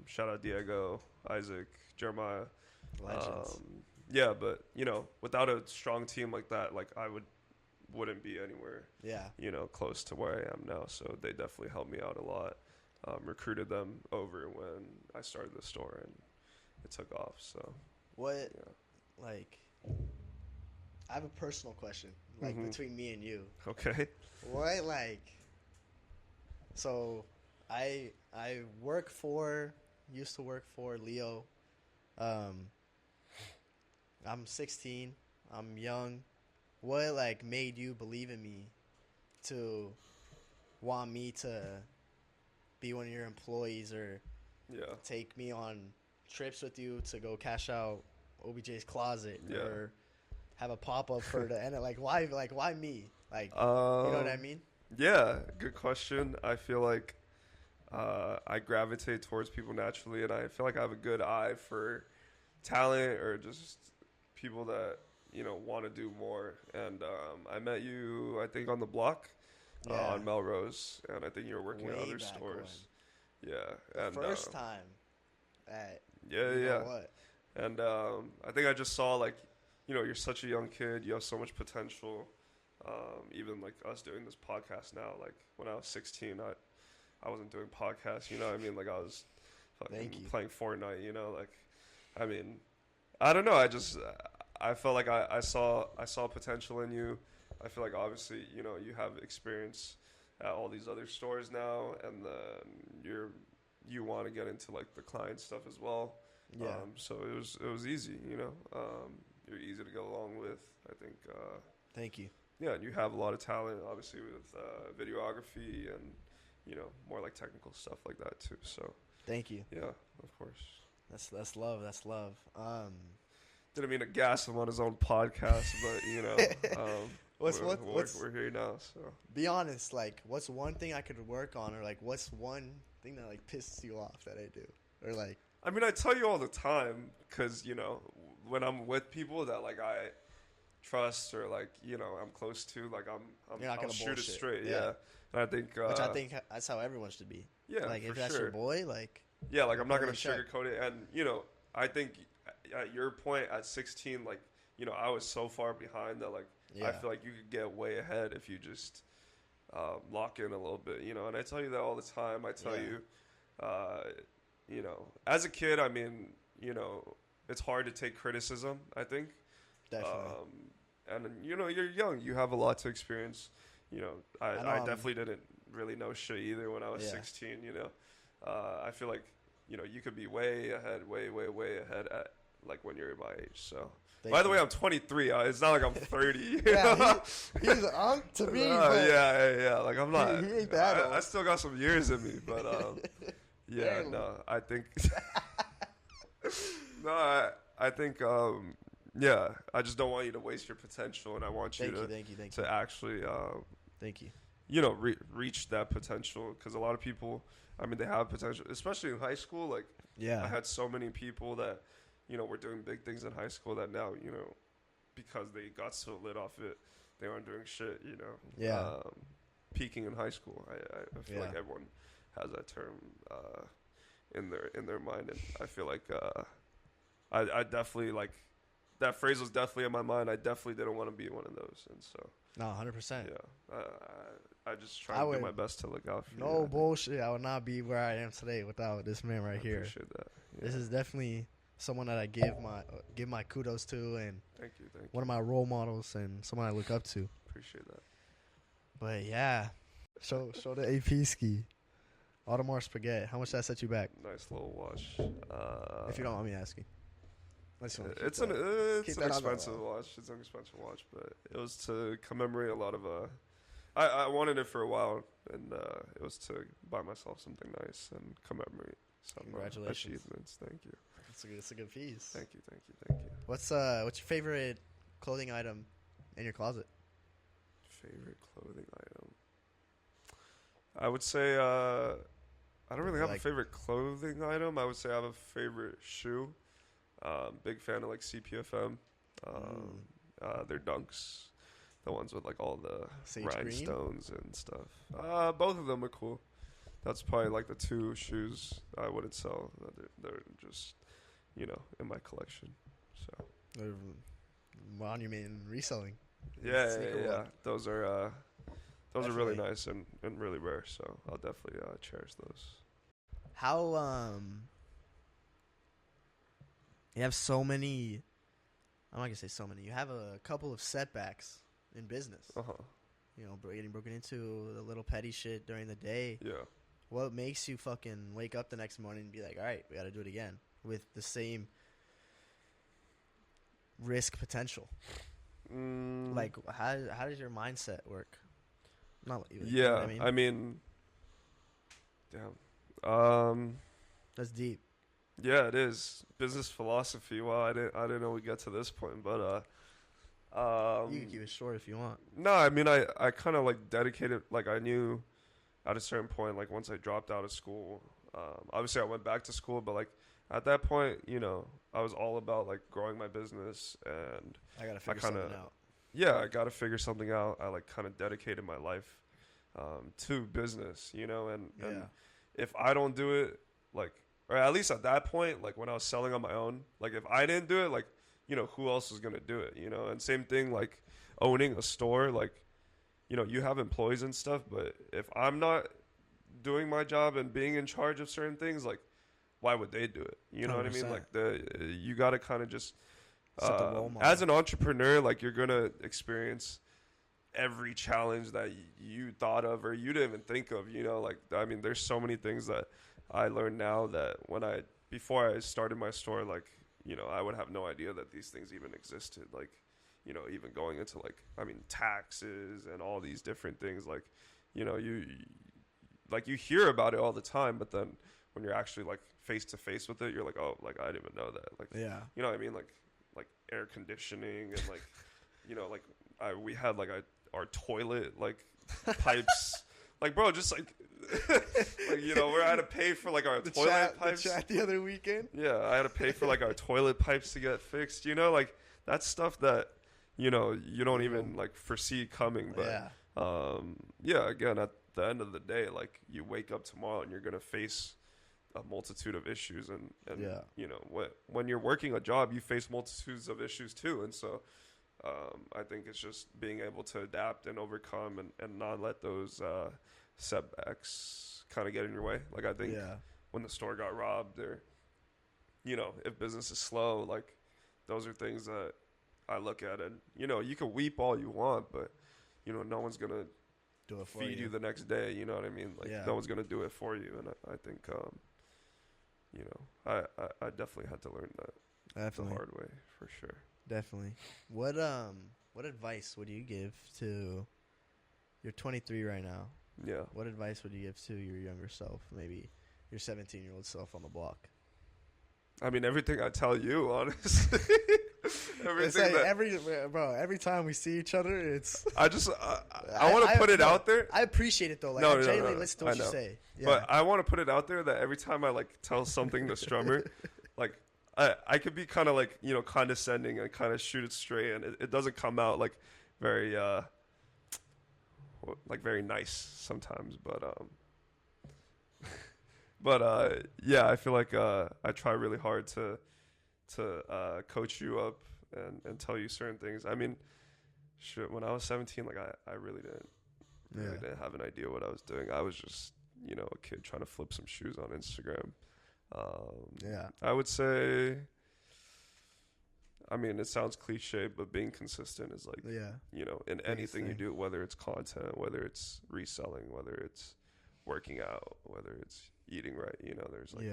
[SPEAKER 2] Shout out Diego, Isaac, Jeremiah.
[SPEAKER 1] Legends.
[SPEAKER 2] Yeah, but without a strong team like that, like I wouldn't be anywhere.
[SPEAKER 1] Yeah.
[SPEAKER 2] Close to where I am now. So they definitely helped me out a lot. Recruited them over when I started the store, and it took off. So
[SPEAKER 1] what, like. I have a personal question, like between me and you.
[SPEAKER 2] Okay.
[SPEAKER 1] What, like, so I used to work for Leo. I'm 16. I'm young. What, like, made you believe in me to want me to be one of your employees or take me on trips with you to go cash out OBJ's closet or have a pop-up for the end? Why me? Like, you know what I mean?
[SPEAKER 2] Yeah, good question. I feel like I gravitate towards people naturally, and I feel like I have a good eye for talent or just people that want to do more. And I met you, I think, on the block on Melrose, and I think you were working at other stores. Yeah,
[SPEAKER 1] and first time at
[SPEAKER 2] what? And I think I just saw like. You're such a young kid. You have so much potential. Even like us doing this podcast now. Like when I was 16, I wasn't doing podcasts. You know what I mean? Like I was fucking playing Fortnite. Like I mean, I don't know. I felt like I saw potential in you. I feel like obviously, you know, you have experience at all these other stores now, and then you want to get into like the client stuff as well.
[SPEAKER 1] Yeah.
[SPEAKER 2] So it was easy, you know. You're easy to go along with. I think.
[SPEAKER 1] Thank you.
[SPEAKER 2] Yeah, and you have a lot of talent, obviously, with videography and, you know, more like technical stuff like that too. So
[SPEAKER 1] Thank you.
[SPEAKER 2] yeah, of course.
[SPEAKER 1] That's love. That's love.
[SPEAKER 2] Didn't mean to gas him on his own podcast, but you know, we're here now. So
[SPEAKER 1] be honest. Like, what's one thing I could work on, or like, what's one thing that like pisses you off that I do, or like?
[SPEAKER 2] I mean, I tell you all the time because, you know, when I'm with people that like I trust or like, you know, I'm close to, like
[SPEAKER 1] You're not
[SPEAKER 2] I'll
[SPEAKER 1] gonna
[SPEAKER 2] shoot
[SPEAKER 1] bullshit.
[SPEAKER 2] it straight.
[SPEAKER 1] Yeah.
[SPEAKER 2] Yeah. And I think
[SPEAKER 1] Which I think that's how everyone should be.
[SPEAKER 2] Yeah,
[SPEAKER 1] like if
[SPEAKER 2] for
[SPEAKER 1] that's
[SPEAKER 2] sure.
[SPEAKER 1] your boy, like
[SPEAKER 2] Yeah, like I'm not gonna
[SPEAKER 1] check.
[SPEAKER 2] sugarcoat it. And you know, I think at your point at 16, like, you know, I was so far behind that like I feel like you could get way ahead if you just lock in a little bit, you know. And I tell you that all the time. I tell you, you know, as a kid, I mean, you know, it's hard to take criticism, I think.
[SPEAKER 1] Definitely.
[SPEAKER 2] And you know, you're young. You have a lot to experience. You know, I definitely didn't really know shit either when I was 16. You know, I feel like, you know, you could be way ahead, way ahead at like when you're my age. So, by the way, I'm 23. It's not like I'm 30.
[SPEAKER 1] Yeah, he's to me.
[SPEAKER 2] Yeah. Like I'm not.
[SPEAKER 1] He ain't that old.
[SPEAKER 2] I still got some years in me, but yeah, no, I think. No, I think. Yeah, I just don't want you to waste your potential, and I want you to actually,
[SPEAKER 1] thank you.
[SPEAKER 2] You know, reach that potential, because a lot of people, I mean, they have potential, especially in high school. Like, I had so many people that, you know, were doing big things in high school that now, you know, because they got so lit off it, they aren't doing shit. You know, peaking in high school. I feel like everyone has that term in their mind, and I feel like I definitely like. That phrase was definitely in my mind. I definitely didn't want to be one of those, and so.
[SPEAKER 1] No, 100%.
[SPEAKER 2] Yeah, I just try to do my best to look out for you.
[SPEAKER 1] No bullshit. I would not be where I am today without this man right here.
[SPEAKER 2] Appreciate that. Yeah.
[SPEAKER 1] This is definitely someone that I give my kudos to, and
[SPEAKER 2] thank you.
[SPEAKER 1] One of my role models and someone I look up to.
[SPEAKER 2] Appreciate that.
[SPEAKER 1] But yeah, show the AP ski. Audemars Spaghetti. How much did that set you back?
[SPEAKER 2] Nice little watch.
[SPEAKER 1] If you don't want me asking.
[SPEAKER 2] It's an expensive watch. It's an expensive watch, but it was to commemorate a lot of. I wanted it for a while, and it was to buy myself something nice and commemorate some achievements. Thank you.
[SPEAKER 1] It's a good piece.
[SPEAKER 2] Thank you.
[SPEAKER 1] What's your favorite clothing item in your closet?
[SPEAKER 2] Favorite clothing item? I would say I don't really have a favorite clothing item. I would say I have a favorite shoe. Big fan of like CPFM. Their Dunks, the ones with like all the rhinestones and stuff. Both of them are cool. That's probably like the two shoes I wouldn't sell. They're just, you know, in my collection. So
[SPEAKER 1] they're monument in reselling.
[SPEAKER 2] Yeah. Those are really nice and really rare. So I'll definitely cherish those.
[SPEAKER 1] How you have so many. I'm not gonna say so many. You have a couple of setbacks in business. You know, getting broken into, the little petty shit during the day.
[SPEAKER 2] Yeah.
[SPEAKER 1] What makes you fucking wake up the next morning and be like, all right, we got to do it again with the same risk potential? Like, how does your mindset work? Not you know what I mean, damn. That's deep.
[SPEAKER 2] Yeah, it is. Business philosophy. Well, I didn't know we'd get to this point, but
[SPEAKER 1] you can keep it short if you want.
[SPEAKER 2] No, I mean, I kind of like dedicated. Like, I knew at a certain point, like once I dropped out of school, obviously I went back to school, but like at that point, you know, I was all about like growing my business, and
[SPEAKER 1] I gotta figure something out.
[SPEAKER 2] Yeah, I gotta figure something out. I like kind of dedicated my life to business, you know, and if I don't do it, like, or at least at that point, like when I was selling on my own, like if I didn't do it, like, you know, who else is gonna do it, you know? And same thing, like owning a store, like, you know, you have employees and stuff, but if I'm not doing my job and being in charge of certain things, like, why would they do it? You know what I mean?
[SPEAKER 1] 100%.
[SPEAKER 2] Like you got to kind of just
[SPEAKER 1] Set the role model.
[SPEAKER 2] as an entrepreneur, like you're gonna experience every challenge that you thought of or you didn't even think of. You know, like I mean, there's so many things that I learned now that before I started my store, like you know, I would have no idea that these things even existed. Like, you know, even going into like, I mean, taxes and all these different things. Like, you know, you hear about it all the time, but then when you're actually like face to face with it, you're like, oh, like I didn't even know that. Like,
[SPEAKER 1] Yeah.
[SPEAKER 2] you know what I mean? Like air conditioning and like, you know, like we had like our toilet like pipes. Like, bro, just like, like, you know, where I had to pay for like our toilet pipes.
[SPEAKER 1] The chat the other weekend.
[SPEAKER 2] Yeah, I had to pay for like our toilet pipes to get fixed. You know, like that's stuff that you know you don't even like foresee coming. But yeah, again, at the end of the day, like you wake up tomorrow and you're gonna face a multitude of issues, and you know when you're working a job, you face multitudes of issues too, and so. I think it's just being able to adapt and overcome and not let those setbacks kind of get in your way. Like I think when the store got robbed or, you know, if business is slow, like those are things that I look at and, you know, you can weep all you want, but, you know, no one's going to
[SPEAKER 1] do it for
[SPEAKER 2] feed you the next day. You know what I mean? Like no one's going to do it for you. And I think, you know, I definitely had to learn that the hard way for sure.
[SPEAKER 1] Definitely. What advice would you give to you're 23 right now?
[SPEAKER 2] Yeah.
[SPEAKER 1] What advice would you give to your younger self, maybe your 17-year-old self on the block?
[SPEAKER 2] I mean, everything I tell you, honestly.
[SPEAKER 1] Every time we see each other, it's.
[SPEAKER 2] I want to put it out there.
[SPEAKER 1] I appreciate it though. Like, I genuinely listen to what you say. Yeah.
[SPEAKER 2] But I want to put it out there that every time I like tell something to Strummer, like. I could be kind of like, you know, condescending and kind of shoot it straight, and it doesn't come out like very very nice sometimes, but yeah, I feel like I try really hard to coach you up and tell you certain things. I mean, shit, when I was 17, like I really didn't have an idea what I was doing. I was just, you know, a kid trying to flip some shoes on Instagram. I would say, I mean, it sounds cliche, but being consistent is like, you know, in anything you do, whether it's content, whether it's reselling, whether it's working out, whether it's eating right, you know, there's like,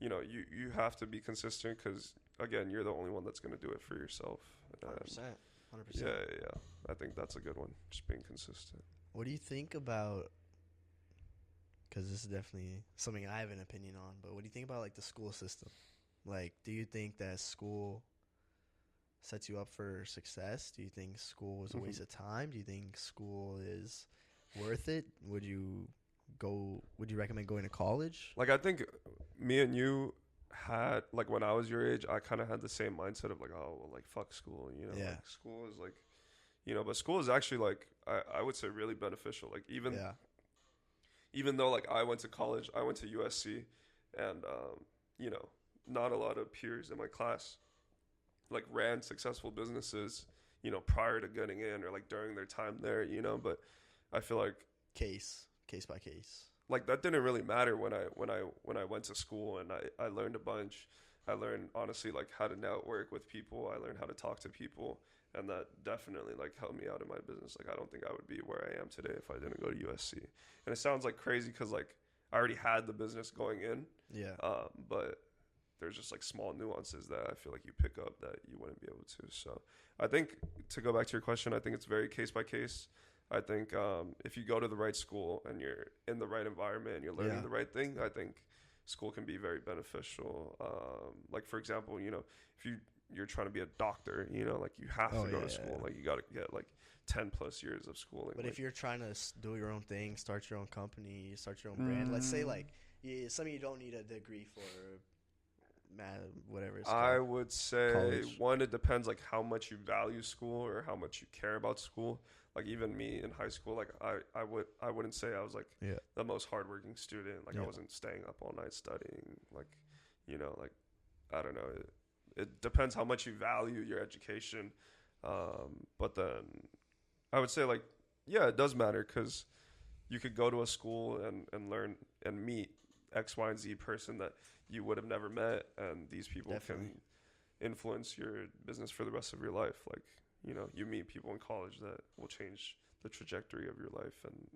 [SPEAKER 2] you know, you have to be consistent because, again, you're the only one that's going to do it for yourself.
[SPEAKER 1] 100%.
[SPEAKER 2] Yeah. I think that's a good one, just being consistent.
[SPEAKER 1] What do you think about... Because this is definitely something I have an opinion on. But what do you think about, like, the school system? Like, do you think that school sets you up for success? Do you think school is a waste of time? Do you think school is worth it? Would you recommend going to college?
[SPEAKER 2] Like, I think me and you had, like, when I was your age, I kind of had the same mindset of, like, oh, well, like, fuck school, you know? Like, school is, like, you know, but school is actually, like, I would say really beneficial. Like, even though, like, I went to college, I went to USC, and, you know, not a lot of peers in my class, like, ran successful businesses, you know, prior to getting in or, like, during their time there, you know, but I feel like...
[SPEAKER 1] Case by case.
[SPEAKER 2] Like, that didn't really matter when I went to school, and I learned a bunch. I learned, honestly, like, how to network with people. I learned how to talk to people, and that definitely, like, helped me out in my business. Like, I don't think I would be where I am today if I didn't go to USC. And it sounds, like, crazy because, like, I already had the business going in. Yeah. But there's just, like, small nuances that I feel like you pick up that you wouldn't be able to. So I think, to go back to your question, I think it's very case by case. I think if you go to the right school and you're in the right environment and you're learning the right thing, I think school can be very beneficial. Like, for example, you know, if you're trying to be a doctor, you know, like, you have to go to school. Like, you got to get, like, 10 plus years of schooling.
[SPEAKER 1] But
[SPEAKER 2] like,
[SPEAKER 1] if you're trying to do your own thing, start your own company, start your own brand, let's say, like, something you don't need a degree for, whatever it's called.
[SPEAKER 2] I would say,
[SPEAKER 1] college.
[SPEAKER 2] One, it depends, like, how much you value school or how much you care about school. Like, even me in high school, like, I wouldn't say I was, like, the most hardworking student. Like, I wasn't staying up all night studying. Like, you know, like, I don't know. It depends how much you value your education. But then I would say, like, yeah, it does matter because you could go to a school and learn and meet X, Y, and Z person that you would have never met, and these people
[SPEAKER 1] Definitely.
[SPEAKER 2] can influence your business for the rest of your life. Like, you know, you meet people in college that will change the trajectory of your life, and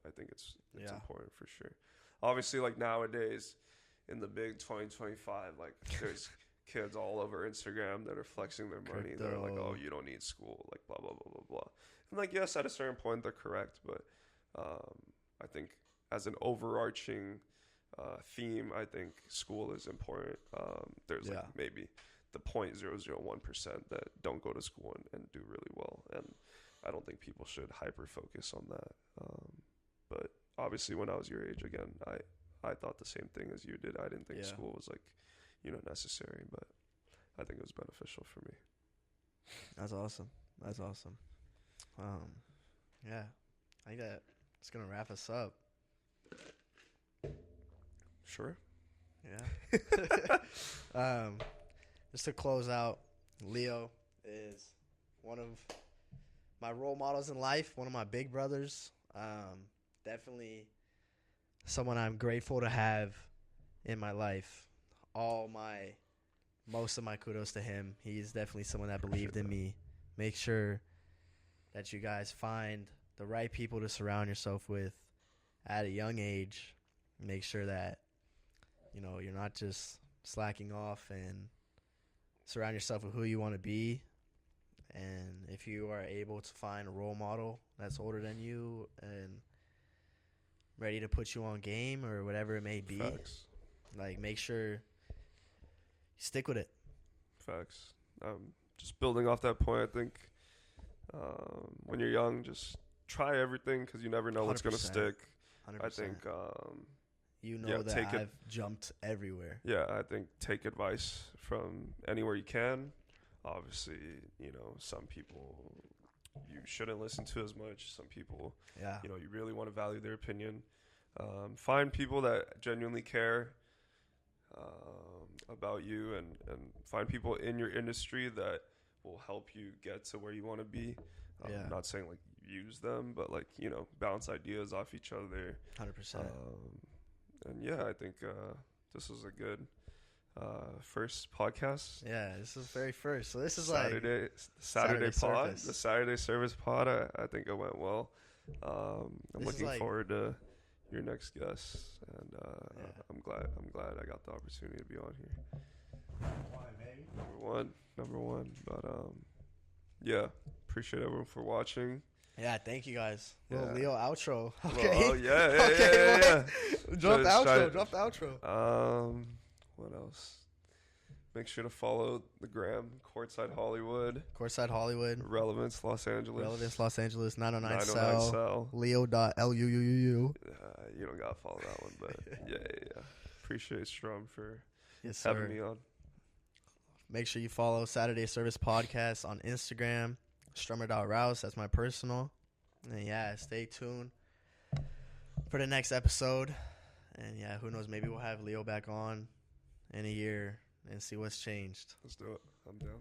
[SPEAKER 2] I think it's
[SPEAKER 1] Yeah.
[SPEAKER 2] important for sure. Obviously, like nowadays in the big 2025, like there's kids all over Instagram that are flexing their money. They're like, oh, you don't need school, like blah blah blah blah blah. And like, yes, at a certain point they're correct, but I think as an overarching theme, I think school is important. There's like maybe the 0.001% that don't go to school and do really well, and I don't think people should hyper focus on that. But obviously, when I was your age, again, I thought the same thing as you did. I didn't think school was like, you know, necessary, but I think it was beneficial for me.
[SPEAKER 1] That's awesome. That's awesome. Yeah, I think that's gonna wrap us up.
[SPEAKER 2] Sure.
[SPEAKER 1] Yeah. Just to close out, Leo is one of my role models in life, one of my big brothers. Definitely someone I'm grateful to have in my life. Most of my kudos to him. He's definitely someone that believed in me. Make sure that you guys find the right people to surround yourself with at a young age. Make sure that, you know, you're not just slacking off, and surround yourself with who you want to be. And if you are able to find a role model that's older than you and ready to put you on game or whatever it may be,
[SPEAKER 2] Facts.
[SPEAKER 1] like, make sure you stick with it.
[SPEAKER 2] Facts. Just building off that point, I think when you're young, just try everything because you never know what's going to stick.
[SPEAKER 1] 100%.
[SPEAKER 2] I think
[SPEAKER 1] I've jumped everywhere.
[SPEAKER 2] Yeah, I think take advice from anywhere you can. Obviously, you know, some people you shouldn't listen to as much. Some people, you know, you really want to value their opinion. Find people that genuinely care about you, and find people in your industry that will help you get to where you want to be. I'm not saying like use them, but like, you know, bounce ideas off each other.
[SPEAKER 1] 100%.
[SPEAKER 2] And yeah, I think this was a good first podcast.
[SPEAKER 1] Yeah, this is very first. So this is
[SPEAKER 2] Saturday pod,
[SPEAKER 1] service.
[SPEAKER 2] The Saturday service pod. I think it went well. I'm looking forward to your next guest, and I'm glad I got the opportunity to be on here. Number one. But yeah, appreciate everyone for watching.
[SPEAKER 1] Yeah, thank you guys. Little Leo outro. Okay.
[SPEAKER 2] Well, yeah.
[SPEAKER 1] Drop the outro.
[SPEAKER 2] What else? Make sure to follow the gram, Courtside Hollywood.
[SPEAKER 1] Relevance, Los Angeles, 909 Cell. Leo.luuuu.
[SPEAKER 2] You don't got to follow that one, but yeah. Appreciate Strum for
[SPEAKER 1] sir.
[SPEAKER 2] having me on.
[SPEAKER 1] Make sure you follow Saturday Service Podcast on Instagram, Strummer.Rouse. That's my personal. And yeah, stay tuned for the next episode. And yeah, who knows? Maybe we'll have Leo back on in a year and see what's changed.
[SPEAKER 2] Let's do it. I'm down.